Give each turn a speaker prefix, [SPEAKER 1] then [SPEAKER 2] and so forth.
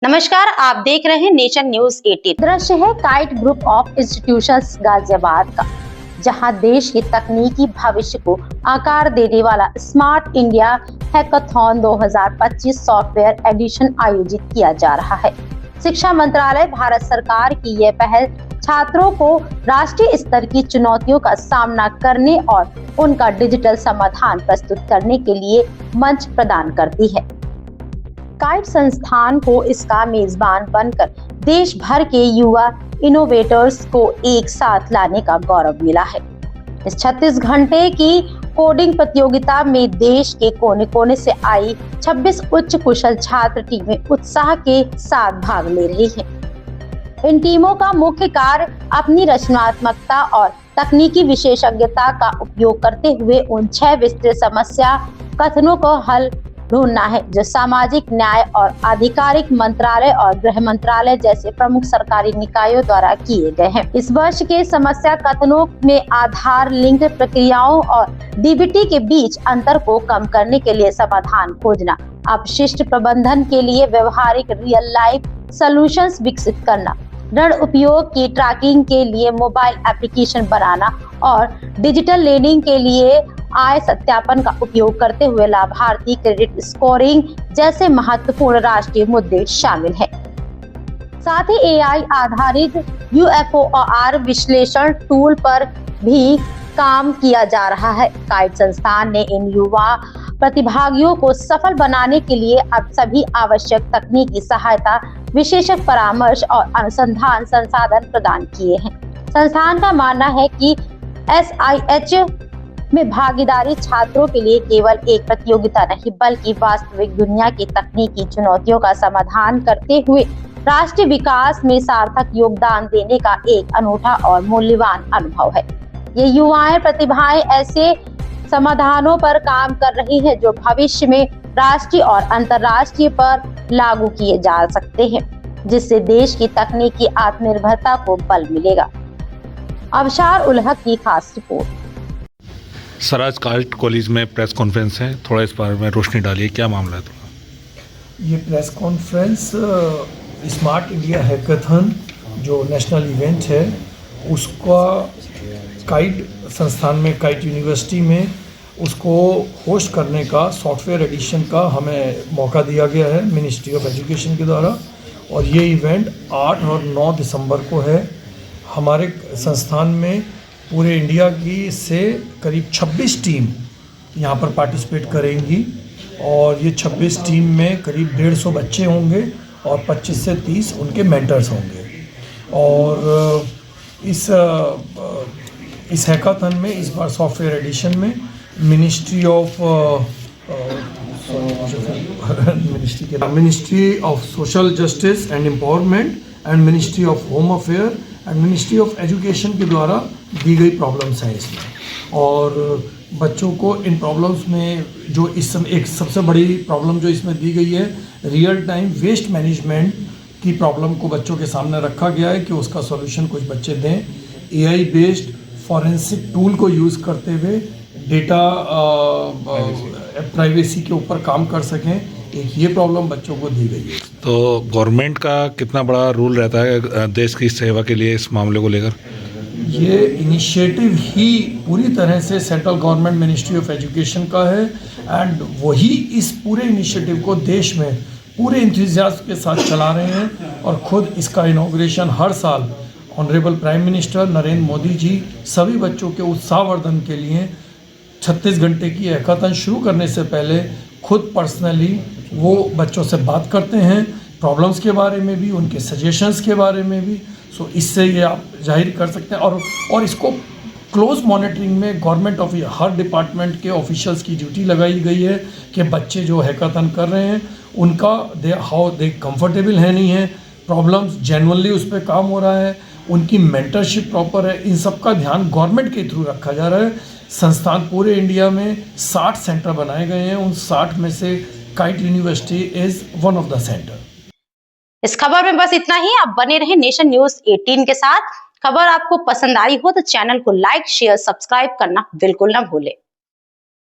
[SPEAKER 1] नमस्कार, आप देख रहे हैं नेशन न्यूज 18। दृश्य है kite group of institutions Ghaziabad का, जहां देश के तकनीकी भविष्य को आकार देने वाला smart India hackathon 2025 software edition आयोजित किया जा रहा है। शिक्षा मंत्रालय भारत सरकार की यह पहल छात्रों को राष्ट्रीय स्तर की चुनौतियों का सामना करने और उनका डिजिटल समाधान प्रस्तुत करने के लिए मंच प्रदान करती है। काइट संस्थान को इसका मेजबान बनकर देश भर के युवा इनोवेटर्स को एक साथ लाने का गौरव मिला है। इस 36 घंटे की कोडिंग प्रतियोगिता में देश के कोने कोने से आई 26 उच्च कुशल छात्र टीमें उत्साह के साथ भाग ले रही हैं। इन टीमों का मुख्य कार्य अपनी रचनात्मकता और तकनीकी विशेषज्ञता का उपयोग करते हुए उन 6 विस्तृत समस्या कथनों को हल ढूंढना है जो सामाजिक न्याय और आधिकारिक मंत्रालय और गृह मंत्रालय जैसे प्रमुख सरकारी निकायों द्वारा किए गए हैं। इस वर्ष के समस्या कथनों में आधार लिंक प्रक्रियाओं और डीबीटी के बीच अंतर को कम करने के लिए समाधान खोजना, अपशिष्ट प्रबंधन के लिए व्यवहारिक रियल लाइफ सॉल्यूशंस विकसित करना, ऋण उपयोग की ट्रैकिंग के लिए मोबाइल एप्लीकेशन बनाना और डिजिटल लेनिंग के लिए आय सत्यापन का उपयोग करते हुए लाभार्थी क्रेडिट स्कोरिंग जैसे महत्वपूर्ण राष्ट्रीय मुद्दे शामिल हैं। साथ ही एआई आधारित यूएफओआर विश्लेषण टूल पर भी काम किया जा रहा है। काइट संस्थान ने इन युवा प्रतिभागियों को सफल बनाने के लिए अब सभी आवश्यक तकनीकी सहायता, विशेषज्ञ परामर्श और अनुसंधान संसाधन प्रदान किए हैं। संस्थान का मानना है कि SIH में भागीदारी छात्रों के लिए केवल एक प्रतियोगिता नहीं बल्कि वास्तविक दुनिया की तकनीकी चुनौतियों का समाधान करते हुए राष्ट्रीय विकास में सार्थक योगदान देने का एक अनूठा और मूल्यवान अनुभव है। ये युवाएं प्रतिभाएं ऐसे समाधानों पर काम कर रही है जो भविष्य में राष्ट्रीय और अंतर्राष्ट्रीय पर लागू किए जा सकते हैं, जिससे देश की तकनीकी आत्मनिर्भरता को बल मिलेगा। अबशार उल हक की खास रिपोर्ट।
[SPEAKER 2] सर, आज काइट कॉलेज में प्रेस कॉन्फ्रेंस है, थोड़ा इस बारे में रोशनी डालिए, क्या मामला है थोड़ा?
[SPEAKER 3] ये press conference smart India hackathon जो नेशनल इवेंट है उसका काइट संस्थान में, काइट यूनिवर्सिटी में उसको होस्ट करने का सॉफ्टवेयर एडिशन का हमें मौका दिया गया है मिनिस्ट्री ऑफ एजुकेशन के द्वारा। और ये इवेंट 8 और 9 दिसंबर को है। हमारे संस्थान में पूरे इंडिया की से करीब 26 टीम यहाँ पर पार्टिसिपेट करेंगी और ये 26 टीम में करीब 150 बच्चे होंगे और 25 से 30 उनके मेंटर्स होंगे। और इस हैकाथन में इस बार सॉफ्टवेयर एडिशन में ministry of social justice and empowerment and ministry of home affair and ministry of education के द्वारा दी गई प्रॉब्लम्स हैं इसमें। और बच्चों को इन प्रॉब्लम्स में जो इस समय एक सबसे बड़ी प्रॉब्लम जो इसमें दी गई है, रियल टाइम वेस्ट मैनेजमेंट की प्रॉब्लम को बच्चों के सामने रखा गया है कि उसका सॉल्यूशन कुछ बच्चे दें। AI बेस्ड फॉरेंसिक टूल को यूज़ करते हुए डेटा प्राइवेसी के ऊपर काम कर सकें, एक ये प्रॉब्लम बच्चों को दी गई है।
[SPEAKER 2] तो गवर्नमेंट का कितना बड़ा रोल रहता है देश की सेवा के लिए इस मामले को लेकर?
[SPEAKER 3] ये इनिशिएटिव ही पूरी तरह से central government ministry of education का है एंड वही इस पूरे इनिशिएटिव को देश में पूरे इंथुजियाज्म के साथ चला रहे हैं। और ख़ुद इसका इनॉग्रेशन हर साल honourable prime minister Narendra Modi ji सभी बच्चों के उत्साहवर्धन के लिए 36 घंटे की हैकाथन शुरू करने से पहले खुद पर्सनली वो बच्चों से बात करते हैं, प्रॉब्लम्स के बारे में भी, उनके सजेशंस के बारे में भी। सो इससे ये आप जाहिर कर सकते हैं। और इसको क्लोज मॉनिटरिंग में गवर्नमेंट ऑफ हर डिपार्टमेंट के ऑफिशियल्स की ड्यूटी लगाई गई है कि बच्चे जो हैकाथन कर रहे हैं उनका हाउ दे कंफर्टेबल है नहीं है, प्रॉब्लम्स जेन्युइनली उस पर काम हो रहा है, उनकी मेंटरशिप प्रॉपर है, इन सब का ध्यान गवर्नमेंट के थ्रू रखा जा रहा है। संस्थान पूरे इंडिया में 60 सेंटर बनाए गए हैं, उन 60 में से kite university is one of the centre.
[SPEAKER 1] इस खबर में बस इतना ही। आप बने रहे नेशन न्यूज 18 के साथ। खबर आपको पसंद आई हो तो चैनल को लाइक, शेयर, सब्सक्राइब करना बिल्कुल ना भूलें।